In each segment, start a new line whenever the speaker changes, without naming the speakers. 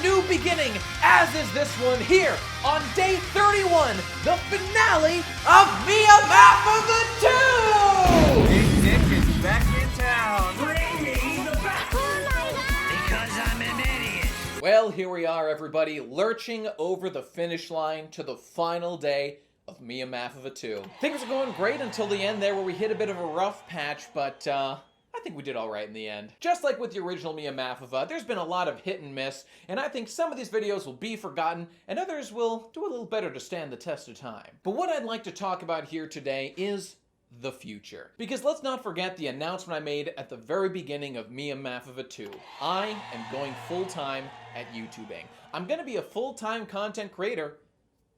new beginning, as is this one here on day 31, the finale of MIAMAFV 2!
Big Dick is back in town.
Bring me the bathroom. Because I'm an idiot.
Well, here we are, everybody, lurching over the finish line to the final day of MIAMAFV 2. Things were going great until the end there, where we hit a bit of a rough patch, but I think we did all right in the end. Just like with the original MIAMAFV, there's been a lot of hit and miss, and I think some of these videos will be forgotten, and others will do a little better to stand the test of time. But what I'd like to talk about here today is the future. Because let's not forget the announcement I made at the very beginning of MIAMAFV 2. I am going full-time at YouTubing. I'm gonna be a full-time content creator,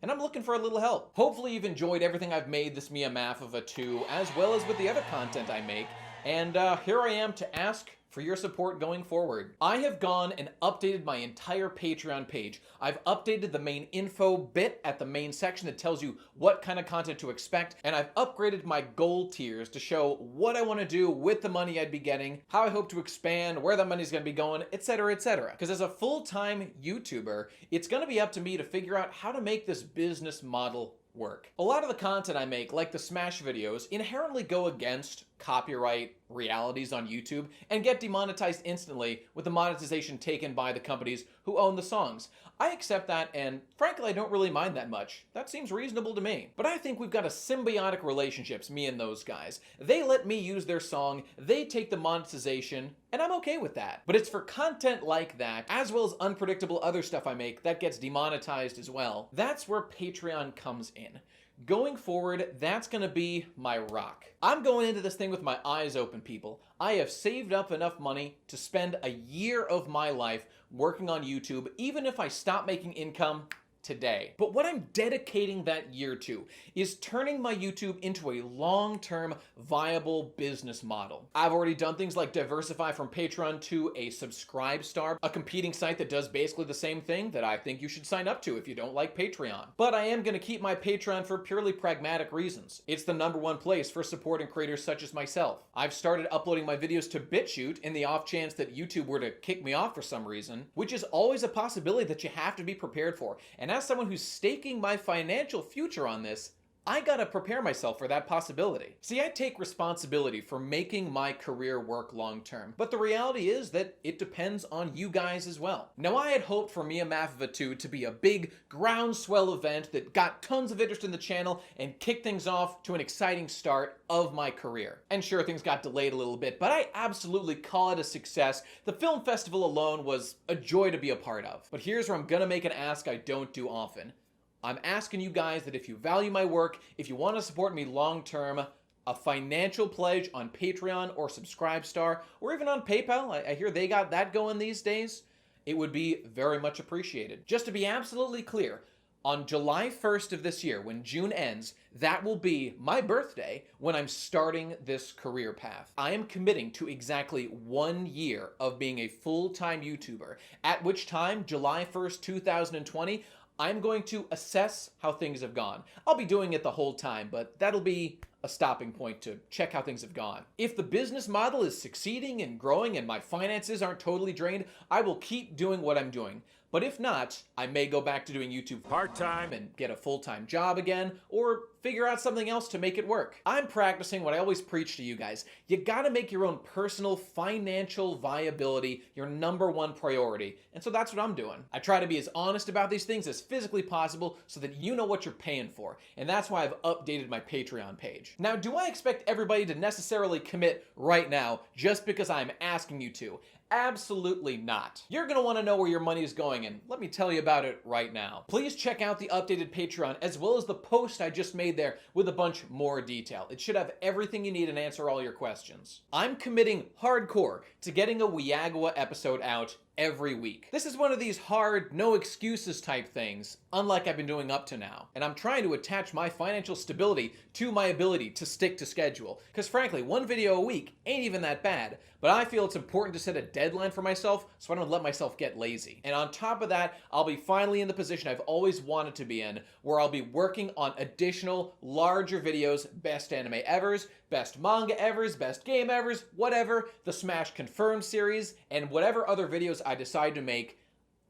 and I'm looking for a little help. Hopefully you've enjoyed everything I've made this MIAMAFV 2, as well as with the other content I make. And here I am to ask for your support going forward. I have gone and updated my entire Patreon page. I've updated the main info bit at the main section that tells you what kind of content to expect, and I've upgraded my gold tiers to show what I want to do with the money I'd be getting, how I hope to expand, where the money's going to be going, etc., etc. Because as a full-time YouTuber, it's going to be up to me to figure out how to make this business model work. A lot of the content I make, like the Smash videos, inherently go against copyright realities on YouTube and get demonetized instantly with the monetization taken by the companies who own the songs. I accept that, and frankly, I don't really mind that much. That seems reasonable to me. But I think we've got a symbiotic relationship, me and those guys. They let me use their song, they take the monetization, and I'm okay with that. But it's for content like that, as well as unpredictable other stuff I make, that gets demonetized as well. That's where Patreon comes in. Going forward, that's gonna be my rock. I'm going into this thing with my eyes open, people. I have saved up enough money to spend a year of my life working on YouTube, even if I stop making income today. But what I'm dedicating that year to is turning my YouTube into a long-term viable business model. I've already done things like diversify from Patreon to a Subscribestar, a competing site that does basically the same thing that I think you should sign up to if you don't like Patreon. But I am going to keep my Patreon for purely pragmatic reasons. It's the #1 place for supporting creators such as myself. I've started uploading my videos to BitChute in the off chance that YouTube were to kick me off for some reason, which is always a possibility that you have to be prepared for. And as someone who's staking my financial future on this, I gotta prepare myself for that possibility. See, I take responsibility for making my career work long term, but the reality is that it depends on you guys as well. Now, I had hoped for MIAMAFV 2 to be a big groundswell event that got tons of interest in the channel and kicked things off to an exciting start of my career. And sure, things got delayed a little bit, but I absolutely call it a success. The film festival alone was a joy to be a part of. But here's where I'm gonna make an ask I don't do often. I'm asking you guys that if you value my work, if you want to support me long-term, a financial pledge on Patreon or Subscribestar, or even on PayPal, I hear they got that going these days, it would be very much appreciated. Just to be absolutely clear, on July 1st of this year, when June ends, that will be my birthday when I'm starting this career path. I am committing to exactly 1 year of being a full-time YouTuber, at which time, July 1st, 2020, I'm going to assess how things have gone. I'll be doing it the whole time, but that'll be a stopping point to check how things have gone. If the business model is succeeding and growing and my finances aren't totally drained, I will keep doing what I'm doing. But if not, I may go back to doing YouTube part-time and get a full-time job again, or figure out something else to make it work. I'm practicing what I always preach to you guys. You gotta make your own personal financial viability your #1 priority, and so that's what I'm doing. I try to be as honest about these things as physically possible so that you know what you're paying for, and that's why I've updated my Patreon page. Now, do I expect everybody to necessarily commit right now just because I'm asking you to? Absolutely not. You're gonna wanna know where your money is going, and let me tell you about it right now. Please check out the updated Patreon as well as the post I just made there with a bunch more detail. It should have everything you need and answer all your questions. I'm committing hardcore to getting a Wiagawa episode out every week. This is one of these hard, no excuses type things, unlike I've been doing up to now. And I'm trying to attach my financial stability to my ability to stick to schedule. Because frankly, 1 video a week ain't even that bad. But I feel it's important to set a deadline for myself so I don't let myself get lazy. And on top of that, I'll be finally in the position I've always wanted to be in, where I'll be working on additional larger videos, best anime evers, best manga evers, best game evers, whatever, the Smash Confirmed series, and whatever other videos I decide to make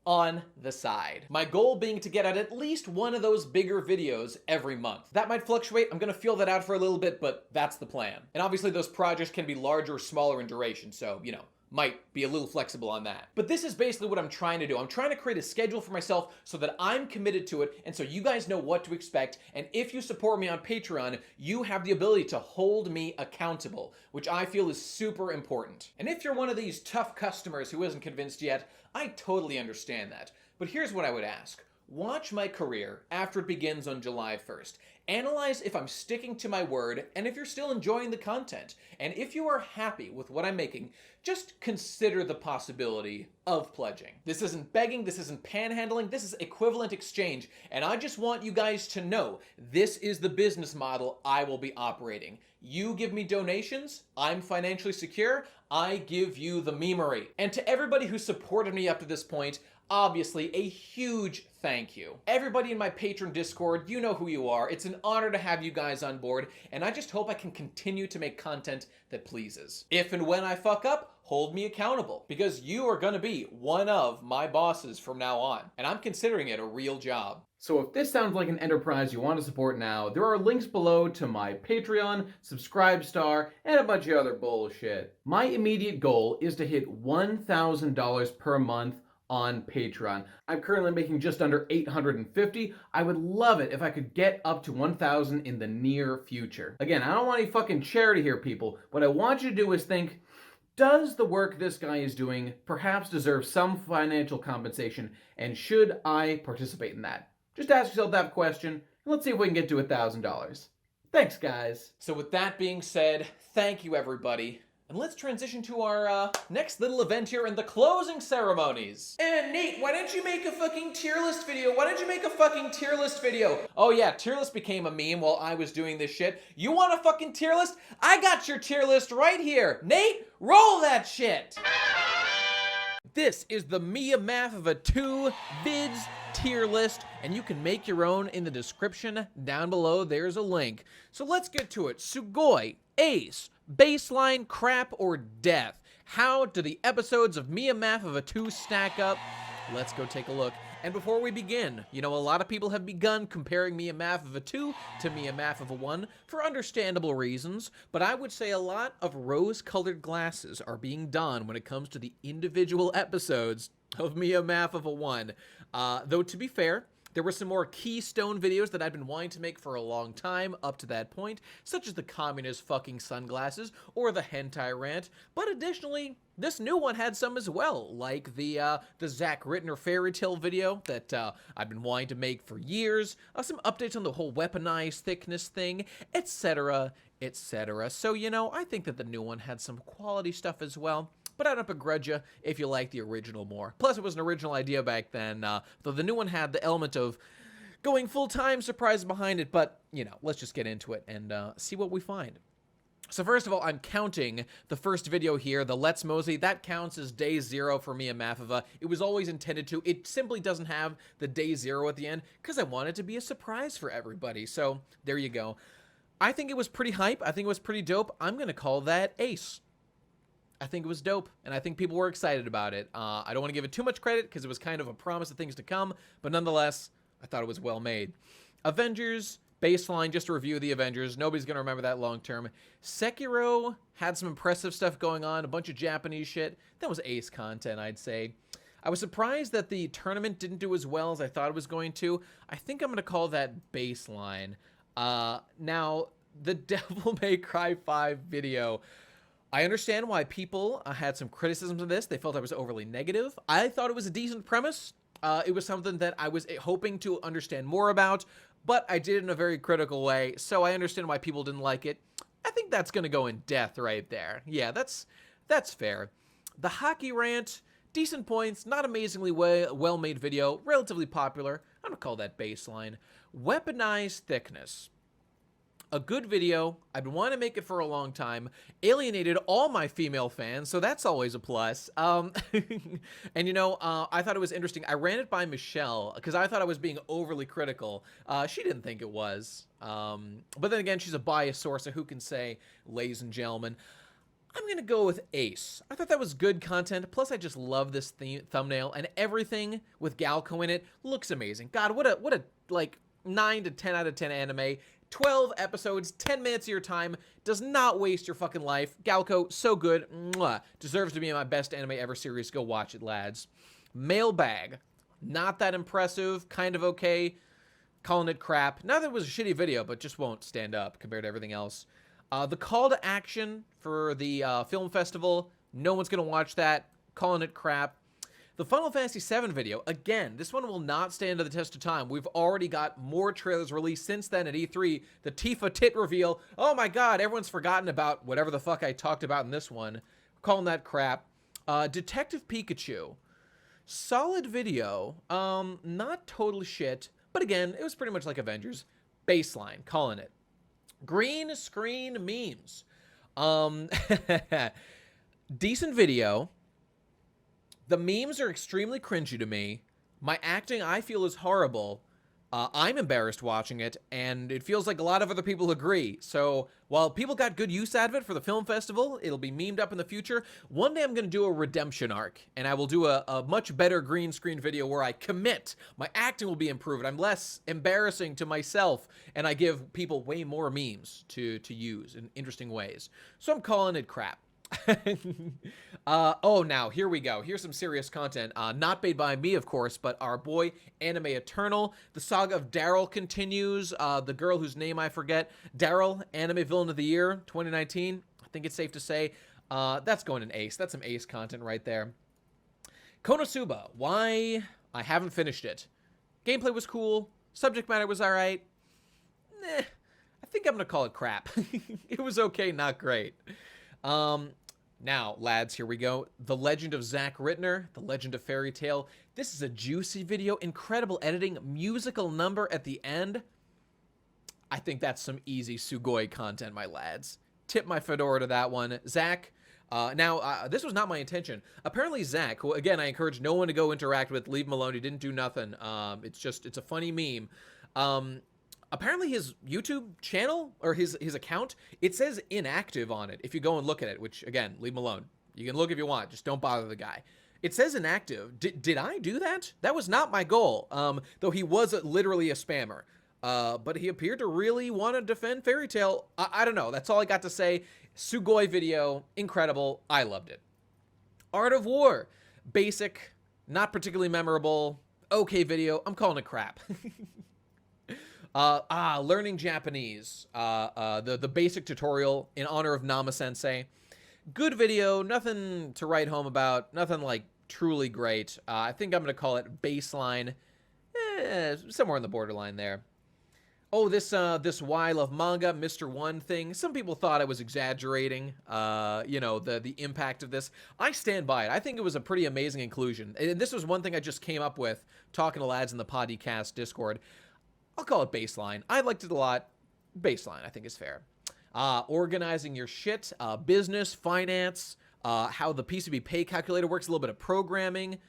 on the side. My goal being to get out at least one of those bigger videos every month. That might fluctuate. I'm gonna feel that out for a little bit, but that's the plan. And obviously those projects can be larger or smaller in duration, so, you know, might be a little flexible on that. But this is basically what I'm trying to do. I'm trying to create a schedule for myself so that I'm committed to it, and so you guys know what to expect. And if you support me on Patreon, you have the ability to hold me accountable, which I feel is super important. And if you're one of these tough customers who isn't convinced yet, I totally understand that. But here's what I would ask. Watch my career after it begins on July 1st. Analyze if I'm sticking to my word and if you're still enjoying the content. And if you are happy with what I'm making, just consider the possibility of pledging. This isn't begging, this isn't panhandling, this is equivalent exchange. And I just want you guys to know this is the business model I will be operating. You give me donations, I'm financially secure, I give you the memery. And to everybody who supported me up to this point, obviously, a huge thank you. Everybody in my Patreon Discord, you know who you are. It's an honor to have you guys on board, and I just hope I can continue to make content that pleases. If and when I fuck up, hold me accountable, because you are gonna be one of my bosses from now on, and I'm considering it a real job.
So if this sounds like an enterprise you want to support now, there are links below to my Patreon, Subscribestar, and a bunch of other bullshit. My immediate goal is to hit $1,000 per month on Patreon. I'm currently making just under $850. I would love it if I could get up to 1,000 in the near future. Again, I don't want any fucking charity here, people. What I want you to do is think, does the work this guy is doing perhaps deserve some financial compensation, and should I participate in that? Just ask yourself that question, and let's see if we can get to $1,000. Thanks, guys.
So with that being said, thank you everybody. And let's transition to our next little event here in the closing ceremonies. And Nate, why don't you make a fucking tier list video? Why don't you make a fucking tier list video? Oh yeah, tier list became a meme while I was doing this shit. You want a fucking tier list? I got your tier list right here. Nate, roll that shit. This is the MIAMAFV 2 vids tier list, and you can make your own in the description down below. There's a link. So let's get to it. Sugoi, Ace, Baseline, Crap, or Death. How do the episodes of MIAMAFV 2 stack up? Let's go take a look. And before we begin, you know, a lot of people have begun comparing MIAMAFV 2 to MIAMAFV 1 for understandable reasons, but I would say a lot of rose-colored glasses are being donned when it comes to the individual episodes of MIAMAFV 1. Though to be fair, there were some more keystone videos that I'd been wanting to make for a long time up to that point, such as the communist fucking sunglasses or the hentai rant, but additionally, this new one had some as well, like the Zach Rittner fairy tale video that I've been wanting to make for years, some updates on the whole weaponized thickness thing, etc., etc. So, you know, I think that the new one had some quality stuff as well. But I don't begrudge you if you like the original more. Plus, it was an original idea back then, though the new one had the element of going full-time surprise behind it. But, you know, let's just get into it and see what we find. So first of all, I'm counting the first video here, the Let's Mosey. That counts as day 0 for MIAMAFV. It was always intended to. It simply doesn't have the day 0 at the end because I want it to be a surprise for everybody. So there you go. I think it was pretty hype. I think it was pretty dope. I'm going to call that Ace. I think it was dope, and I think people were excited about it. I don't want to give it too much credit because it was kind of a promise of things to come, but nonetheless, I thought it was well made. Avengers, Baseline, just a review of the Avengers. Nobody's going to remember that long term. Sekiro had some impressive stuff going on, a bunch of Japanese shit. That was Ace content, I'd say. I was surprised that the tournament didn't do as well as I thought it was going to. I think I'm going to call that Baseline. Now, the Devil May Cry 5 video, I understand why people had some criticisms of this. They felt I was overly negative. I thought it was a decent premise. It was something that I was hoping to understand more about, but I did it in a very critical way, so I understand why people didn't like it. I think that's going to go in death right there. Yeah, that's fair. The hockey rant, decent points, not amazingly well-made video, relatively popular. I'm going to call that Baseline. Weaponized thickness. A good video. I've been wanting to make it for a long time. Alienated all my female fans, so that's always a plus. And you know, I thought it was interesting. I ran it by Michelle because I thought I was being overly critical. She didn't think it was. But then again, she's a biased source, so who can say, ladies and gentlemen. I'm going to go with Ace. I thought that was good content. Plus, I just love this thumbnail, and everything with Galco in it looks amazing. God, what a like 9 to 10 out of 10 anime. 12 episodes, 10 minutes of your time, does not waste your fucking life. Galco, so good. Mwah. Deserves to be in my best anime ever series. Go watch it, lads. Mailbag. Not that impressive, kind of okay. Calling it crap. Not that it was a shitty video, but just won't stand up compared to everything else. The call to action for the film festival, no one's going to watch that. Calling it crap. The Final Fantasy VII video, again, this one will not stand to the test of time. We've already got more trailers released since then at E3. The Tifa tit reveal. Oh my god, everyone's forgotten about whatever the fuck I talked about in this one. Calling that crap. Detective Pikachu. Solid video. Not total shit. But again, it was pretty much like Avengers. Baseline. Calling it. Green screen memes. Decent video. The memes are extremely cringy to me. My acting, I feel, is horrible. I'm embarrassed watching it, and it feels like a lot of other people agree. So, while people got good use out of it for the film festival, it'll be memed up in the future. One day I'm going to do a redemption arc, and I will do a much better green screen video where I commit. My acting will be improved. I'm less embarrassing to myself, and I give people way more memes to use in interesting ways. So I'm calling it crap. Oh, now here we go. Here's some serious content. Not made by me, of course, but our boy Anime Eternal. The saga of Daryl continues. The girl whose name I forget. Daryl, Anime Villain of the Year 2019. I think it's safe to say that's going in Ace. That's some Ace content right there. Konosuba. Why? I haven't finished it. Gameplay was cool. Subject matter was alright. I think I'm gonna call it crap. It was okay, not great. Now, lads, here we go. The Legend of Zach Rittner, The Legend of Fairy Tale. This is a juicy video, incredible editing, musical number at the end. I think that's some easy Sugoi content, my lads. Tip my fedora to that one. Zach, this was not my intention. Apparently Zach, who, again, I encourage no one to go interact with, leave him alone, he didn't do nothing. It's a funny meme. Apparently his YouTube channel, or his account, it says inactive on it if you go and look at it, which, again, leave him alone. You can look if you want, just don't bother the guy. It says inactive. Did I do that? That was not my goal, though he was literally a spammer. But he appeared to really want to defend Fairy Tail. I don't know, that's all I got to say. Sugoi video, incredible, I loved it. Art of War, basic, not particularly memorable, okay video, I'm calling it crap. Learning Japanese. The basic tutorial in honor of Nama Sensei. Good video, nothing to write home about, nothing like truly great. I think I'm gonna call it baseline, somewhere on the borderline there. Oh, this Why I Love Manga, Mr. One thing. Some people thought I was exaggerating, the impact of this. I stand by it. I think it was a pretty amazing inclusion. And this was one thing I just came up with talking to lads in the Podcast Discord. I'll call it baseline. I liked it a lot. Baseline, I think, is fair. Organizing your shit, business, finance, how the PCB pay calculator works, a little bit of programming,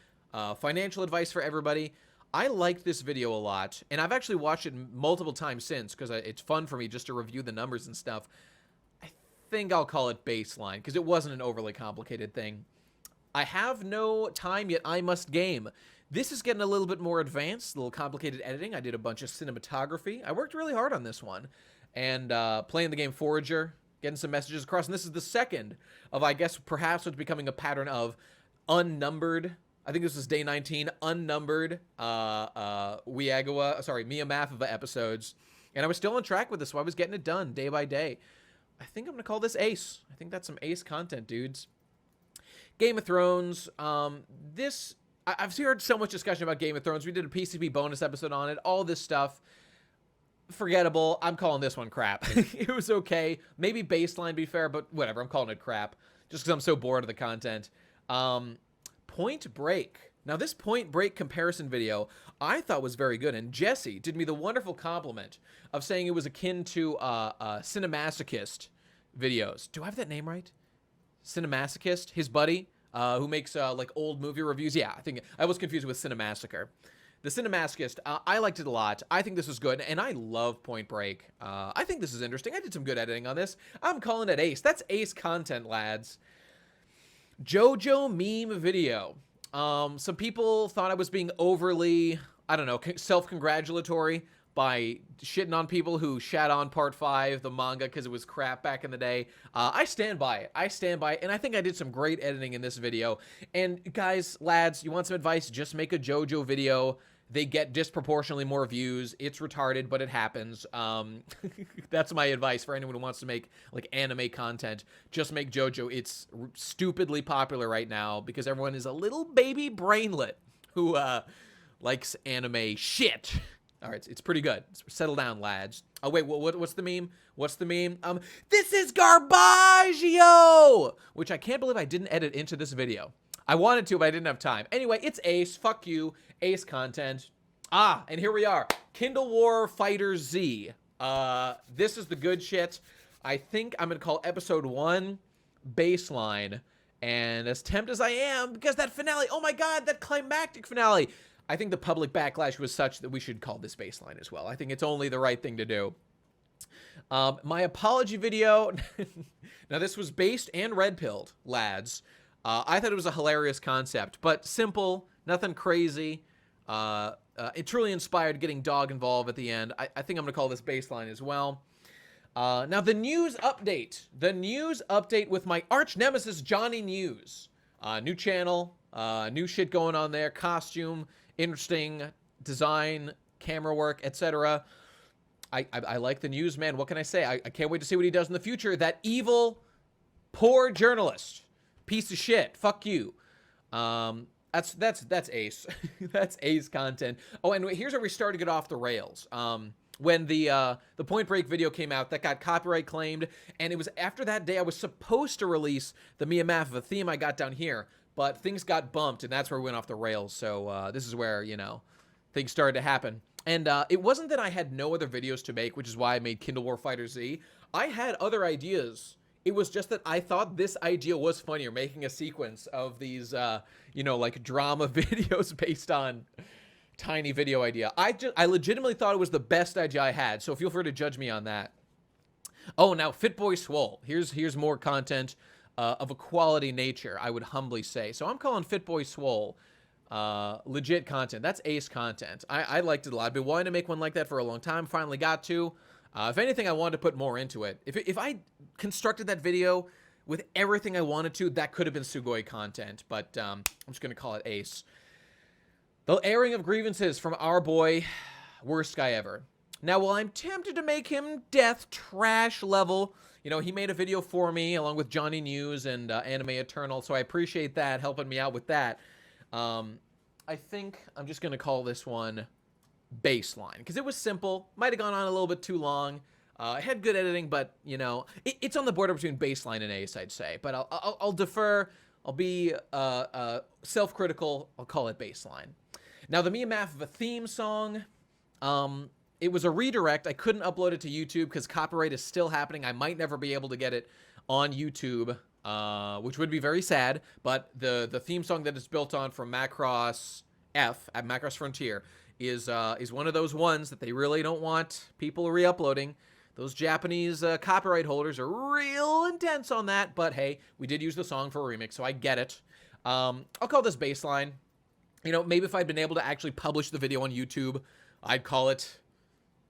financial advice for everybody. I liked this video a lot, and I've actually watched it multiple times since because it's fun for me just to review the numbers and stuff. I think I'll call it baseline because it wasn't an overly complicated thing. I have no time yet. I must game. This is getting a little bit more advanced, a little complicated editing. I did a bunch of cinematography. I worked really hard on this one. And playing the game Forager, getting some messages across. And this is the second of, I guess, perhaps what's becoming a pattern of unnumbered, I think this was day 19, unnumbered MIAMAFV episodes. And I was still on track with this, so I was getting it done day by day. I think I'm going to call this Ace. I think that's some Ace content, dudes. Game of Thrones, I've heard so much discussion about Game of Thrones. We did a PCB bonus episode on it. All this stuff. Forgettable. I'm calling this one crap. It was okay. Maybe baseline, to be fair, but whatever. I'm calling it crap. Just because I'm so bored of the content. Point Break. Now, this Point Break comparison video I thought was very good. And Jesse did me the wonderful compliment of saying it was akin to Cinemasochist videos. Do I have that name right? Cinemasochist? His buddy? Who makes like old movie reviews. Yeah, I think I was confused with Cinemassacre. The Cinemasochist, I liked it a lot. I think this was good, and I love Point Break. I think this is interesting. I did some good editing on this. I'm calling it ace. That's ace content, lads. JoJo meme video. Some people thought I was being overly, I don't know, self-congratulatory by shitting on people who shat on Part 5, the manga, because it was crap back in the day. I stand by it. I stand by it, and I think I did some great editing in this video. And guys, lads, you want some advice? Just make a JoJo video. They get disproportionately more views. It's retarded, but it happens. That's my advice for anyone who wants to make like anime content. Just make JoJo. It's stupidly popular right now because everyone is a little baby brainlet who likes anime shit. All right, it's pretty good. Settle down, lads. Oh wait, what's the meme? What's the meme? This is Garbaggio, which I can't believe I didn't edit into this video. I wanted to, but I didn't have time. Anyway, it's ace. Fuck you. Ace content. And here we are. Kindle War Fighter Z. This is the good shit. I think I'm going to call episode 1 Baseline. And as tempted as I am, because that finale, oh my god, that climactic finale. I think the public backlash was such that we should call this Baseline as well. I think it's only the right thing to do. My apology video. Now, this was based and red-pilled, lads. I thought it was a hilarious concept, but simple, nothing crazy. It truly inspired getting dog involved at the end. I think I'm going to call this Baseline as well. Now, the news update. The news update with my arch nemesis, Johnny News. New channel, new shit going on there, costume, interesting design, camera work, etc. I like the news, man. What can I say? I can't wait to see what he does in the future. That evil, poor journalist. Piece of shit. Fuck you. That's ace. That's ace content. Oh, and here's where we started to get off the rails. When the Point Break video came out, that got copyright claimed, and it was after that day I was supposed to release the MIAMAFV theme I got down here, but things got bumped, and that's where we went off the rails. So this is where, you know, things started to happen. And it wasn't that I had no other videos to make, which is why I made Kindle War Fighter Z. I had other ideas. It was just that I thought this idea was funnier, making a sequence of these, you know, like drama videos based on tiny video idea. I legitimately thought it was the best idea I had, so feel free to judge me on that. Oh, now Fitboy Swole. Here's more content of a quality nature, I would humbly say. So I'm calling Fitboy Swole legit content. That's ace content. I liked it a lot. I've been wanting to make one like that for a long time. Finally got to. If anything, I wanted to put more into it. If I constructed that video with everything I wanted to, that could have been Sugoi content, but I'm just going to call it ace. The airing of grievances from our boy, Worst Guy Ever. Now, while I'm tempted to make him death trash level, you know, he made a video for me along with Johnny News and Anime Eternal, so I appreciate that, helping me out with that. I think I'm just going to call this one Baseline, because it was simple. Might have gone on a little bit too long. It had good editing, but, you know, it's on the border between Baseline and ace, I'd say. But I'll defer. I'll be self-critical. I'll call it Baseline. Now, the MIAMAFV theme song, it was a redirect. I couldn't upload it to YouTube because copyright is still happening. I might never be able to get it on YouTube, which would be very sad. But the theme song that it's built on from Macross F at Macross Frontier is one of those ones that they really don't want people re-uploading. Those Japanese copyright holders are real intense on that, but hey, we did use the song for a remix, so I get it. I'll call this Baseline. You know, maybe if I'd been able to actually publish the video on YouTube, I'd call it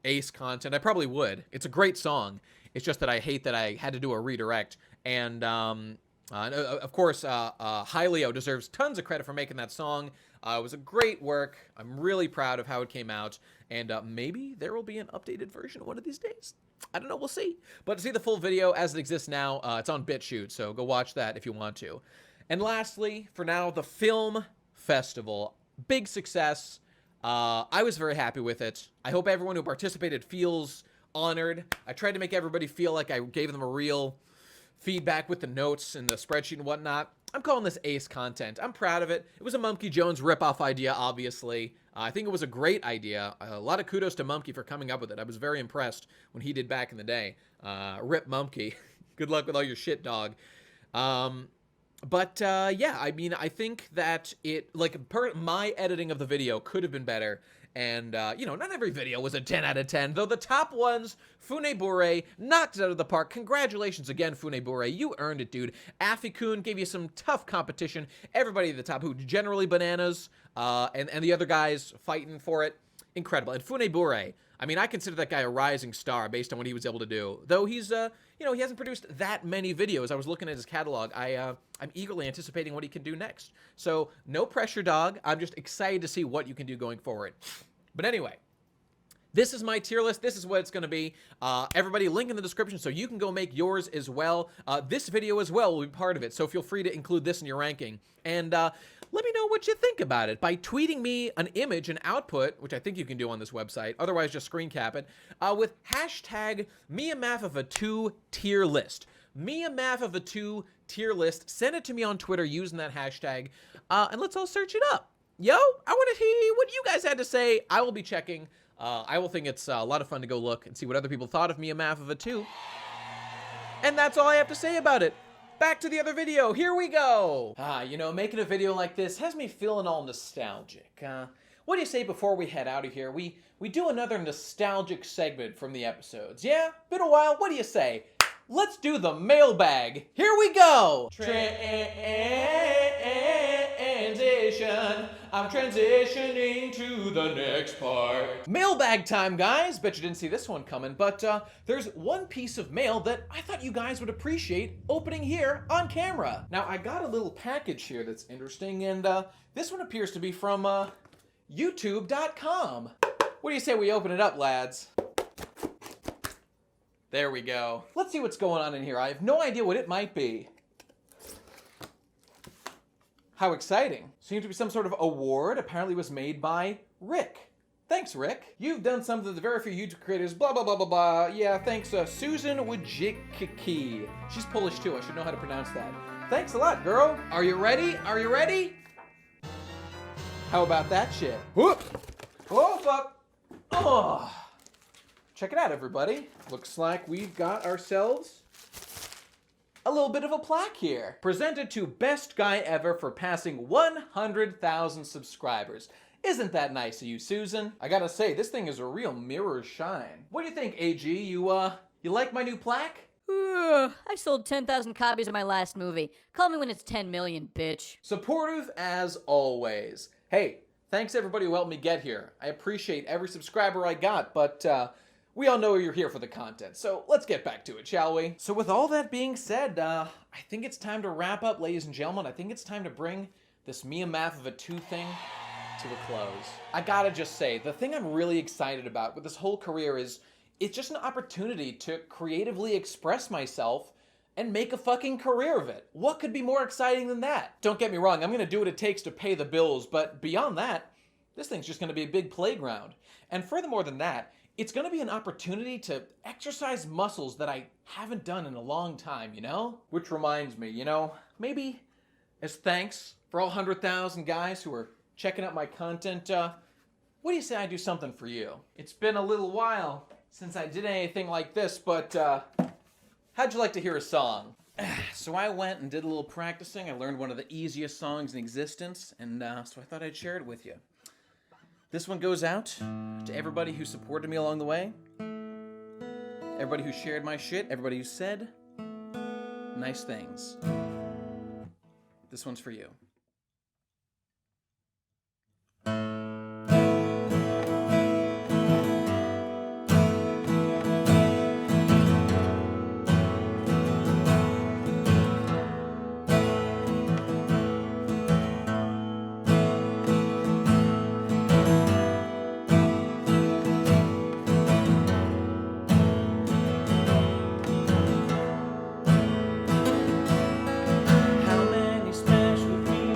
ace content. I probably would. It's a great song. It's just that I hate that I had to do a redirect. And, of course, Hyleo deserves tons of credit for making that song. It was a great work. I'm really proud of how it came out. And maybe there will be an updated version one of these days. I don't know. We'll see. But to see the full video as it exists now, it's on BitChute. So go watch that if you want to. And lastly, for now, the film festival. Big success. I was very happy with it. I hope everyone who participated feels honored. I tried to make everybody feel like I gave them a real feedback with the notes and the spreadsheet and whatnot. I'm calling this ace content. I'm proud of it. It was a Mumkey Jones ripoff idea, obviously. I think it was a great idea. A lot of kudos to Mumkey for coming up with it. I was very impressed when he did back in the day. Rip Mumkey. Good luck with all your shit, dog. But yeah, I mean, I think that my editing of the video could have been better. And, you know, not every video was a 10 out of 10, though the top ones, Funebure knocked it out of the park. Congratulations again, Funebure. You earned it, dude. Afikun gave you some tough competition. Everybody at the top who generally bananas, and the other guys fighting for it. Incredible. And Funebure, I mean, I consider that guy a rising star based on what he was able to do. Though he's, you know, he hasn't produced that many videos. I was looking at his catalog. I'm eagerly anticipating what he can do next. So, no pressure, dog. I'm just excited to see what you can do going forward. But anyway, this is my tier list. This is what it's going to be. Everybody, link in the description so you can go make yours as well. This video as well will be part of it, so feel free to include this in your ranking. And let me know what you think about it by tweeting me an image, an output, which I think you can do on this website. Otherwise, just screen cap it, with hashtag MIAMAFV2 tier list. MIAMAFV2 tier list. Send it to me on Twitter using that hashtag, and let's all search it up. Yo, I want to hear what you guys had to say. I will be checking. I will think it's a lot of fun to go look and see what other people thought of MIAMAFV2. And that's all I have to say about it. Back to the other video. Here we go. You know, making a video like this has me feeling all nostalgic. What do you say before we head out of here? We do another nostalgic segment from the episodes. Yeah? Been a while. What do you say? Let's do the mailbag. Here we go. Transition. I'm transitioning to the next part. Mailbag time, guys. Bet you didn't see this one coming, but there's one piece of mail that I thought you guys would appreciate opening here on camera. Now, I got a little package here that's interesting, and this one appears to be from YouTube.com. What do you say we open it up, lads? There we go. Let's see what's going on in here. I have no idea what it might be. How exciting. Seems to be some sort of award. Apparently was made by Rick. Thanks, Rick. You've done something that very few YouTube creators, blah, blah, blah, blah, blah. Yeah, thanks, Susan Wojcicki. She's Polish, too. I should know how to pronounce that. Thanks a lot, girl. Are you ready? Are you ready? How about that shit? Whoop! Oh, fuck! Oh! Check it out, everybody. Looks like we've got ourselves a little bit of a plaque here. Presented to Best Guy Ever for passing 100,000 subscribers. Isn't that nice of you, Susan? I gotta say, this thing is a real mirror shine. What do you think, AG? You like my new plaque?
I sold 10,000 copies of my last movie. Call me when it's 10 million, bitch.
Supportive as always. Hey, thanks everybody who helped me get here. I appreciate every subscriber I got, but we all know you're here for the content, so let's get back to it, shall we? So with all that being said, I think it's time to wrap up, ladies and gentlemen. I think it's time to bring this MIAMAFV2 thing to a close. I gotta just say, the thing I'm really excited about with this whole career is it's just an opportunity to creatively express myself and make a fucking career of it. What could be more exciting than that? Don't get me wrong, I'm gonna do what it takes to pay the bills, but beyond that, this thing's just gonna be a big playground. And furthermore than that, it's gonna be an opportunity to exercise muscles that I haven't done in a long time, you know? Which reminds me, you know, maybe as thanks for all 100,000 guys who are checking out my content, what do you say I do something for you? It's been a little while since I did anything like this, but how'd you like to hear a song? So I went and did a little practicing. I learned one of the easiest songs in existence, and so I thought I'd share it with you. This one goes out to everybody who supported me along the way, everybody who shared my shit, everybody who said nice things. This one's for you. How many smash with me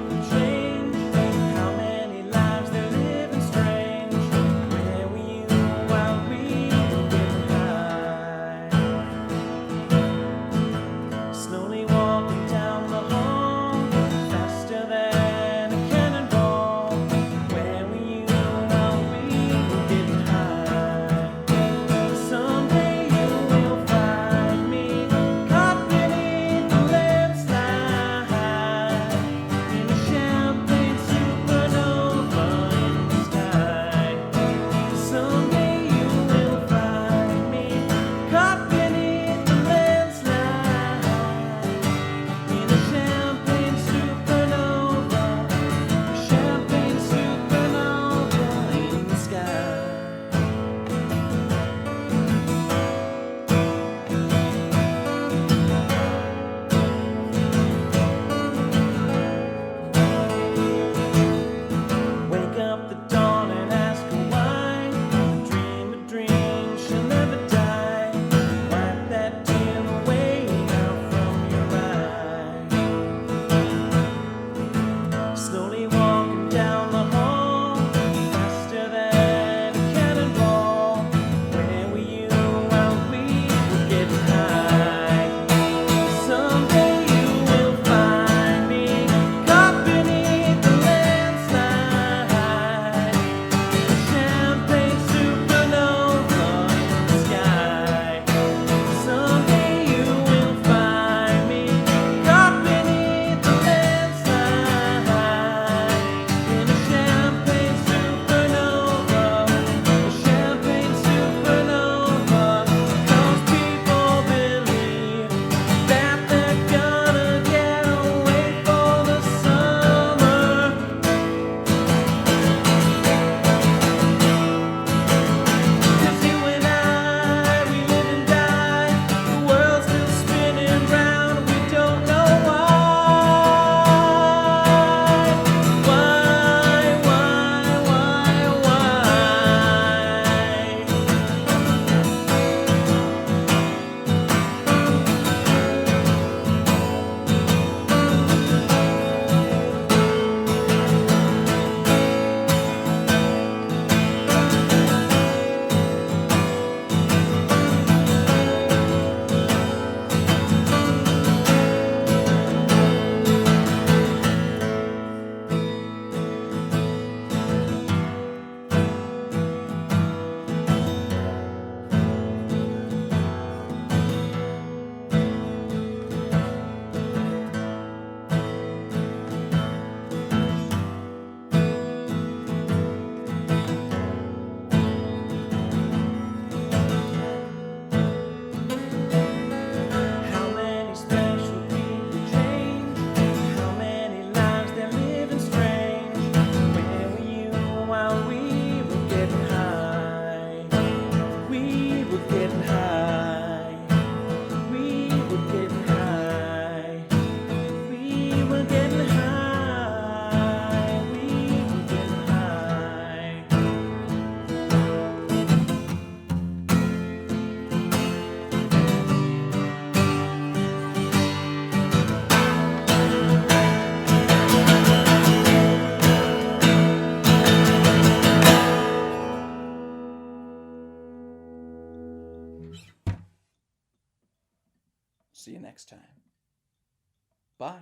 See you next time. Bye.